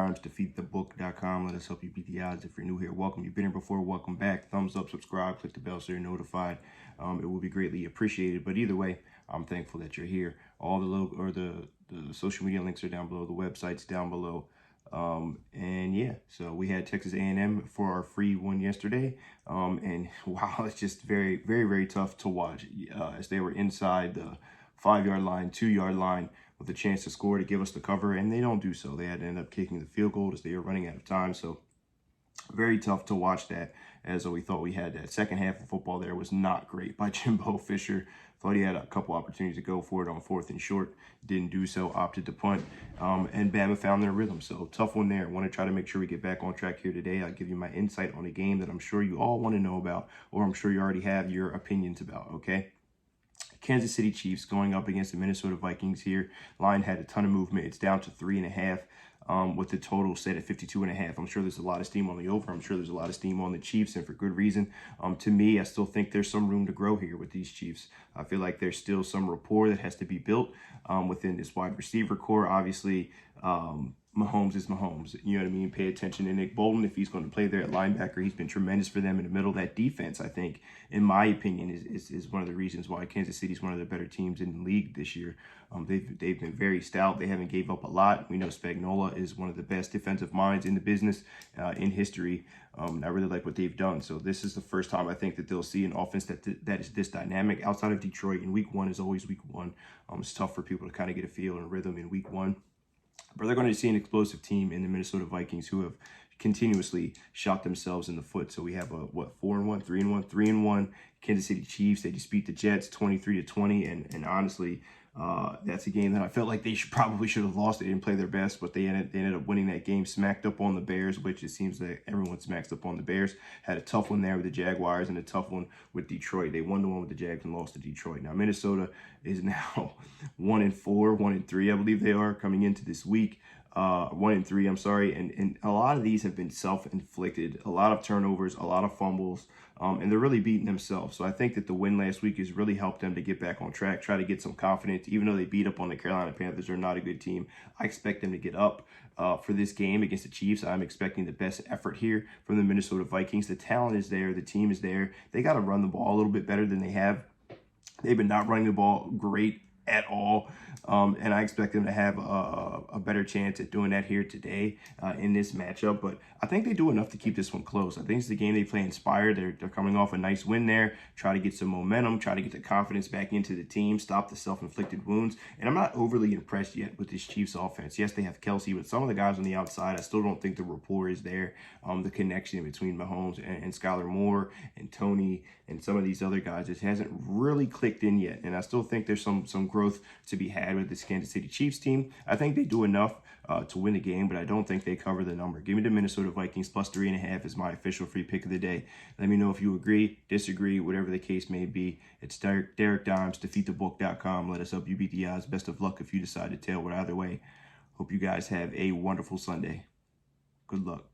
Dimes, defeatthebook.com. Let us help you beat the odds. If you're new here, welcome. You've been here before, welcome back. Thumbs up, subscribe, click the bell so you're notified. It will be greatly appreciated. But either way, I'm thankful that you're here. All the social media links are down below. The website's down below. And yeah, so we had Texas A&M for our free one yesterday. And wow, it's just very, very, very tough to watch as they were inside the 5-yard line, 2-yard line with a chance to score to give us the cover, and they don't do so. They had to end up kicking the field goal as they were running out of time. So very tough to watch that, as we thought we had that. Second half of football there was not great by Jimbo Fisher. Thought he had a couple opportunities to go for it on 4th and short. Didn't do so, opted to punt. And Bama found their rhythm. So tough one there. Want to try to make sure we get back on track here today. I'll give you my insight on a game that I'm sure you all want to know about, or I'm sure you already have your opinions about, okay? Kansas City Chiefs going up against the Minnesota Vikings here. Line had a ton of movement. It's down to 3.5 with the total set at 52.5. I'm sure there's a lot of steam on the over. I'm sure there's a lot of steam on the Chiefs, and for good reason. To me, I still think there's some room to grow here with these Chiefs. I feel like there's still some rapport that has to be built within this wide receiver core. Obviously, Mahomes is Mahomes. You know what I mean? Pay attention to Nick Bolton if he's going to play there at linebacker. He's been tremendous for them in the middle. That defense, I think, in my opinion, is one of the reasons why Kansas City is one of the better teams in the league this year. They've been very stout. They haven't gave up a lot. We know Spagnuolo is one of the best defensive minds in the business in history. I really like what they've done. So this is the first time I think that they'll see an offense that is this dynamic outside of Detroit. And week one is always week one. It's tough for people to kind of get a feel and rhythm in week one. But they're going to see an explosive team in the Minnesota Vikings who have continuously shot themselves in the foot. So we have a 4-1, 3-1, 3-1 Kansas City Chiefs. They just beat the Jets 23-20, and honestly, that's a game that I felt like they probably should have lost. They didn't play their best, but they ended up winning that game. Smacked up on the Bears, which it seems that everyone smacks up on the Bears. Had a tough one there with the Jaguars and a tough one with Detroit. They won the one with the Jags and lost to Detroit. Now Minnesota is now 1-4, 1-3, I believe they are coming into this week. 1-3, I'm sorry, and a lot of these have been self-inflicted. A lot of turnovers, a lot of fumbles, and they're really beating themselves. So I think that the win last week has really helped them to get back on track, try to get some confidence. Even though they beat up on the Carolina Panthers, they're not a good team. I expect them to get up for this game against the Chiefs. I'm expecting the best effort here from the Minnesota Vikings. The talent is there. The team is there. They got to run the ball a little bit better than they have. They've been not running the ball great at all, and I expect them to have a better chance at doing that here today in this matchup. But I think they do enough to keep this one close. I think it's the game they play inspired. They're coming off a nice win there, try to get some momentum, try to get the confidence back into the team, stop the self-inflicted wounds. And I'm not overly impressed yet with this Chiefs offense. Yes, they have Kelsey, but some of the guys on the outside, I still don't think the rapport is there. The connection between Mahomes and Skylar Moore and Tony and some of these other guys, it hasn't really clicked in yet. And I still think there's some growth to be had with this Kansas City Chiefs team. I think they do enough to win the game, but I don't think they cover the number. Give me the Minnesota Vikings plus 3.5 is my official free pick of the day. Let me know if you agree, disagree, whatever the case may be. It's Derek Dimes, defeatthebook.com. Let us help you beat the odds. Best of luck if you decide to tail. But either way, hope you guys have a wonderful Sunday. Good luck.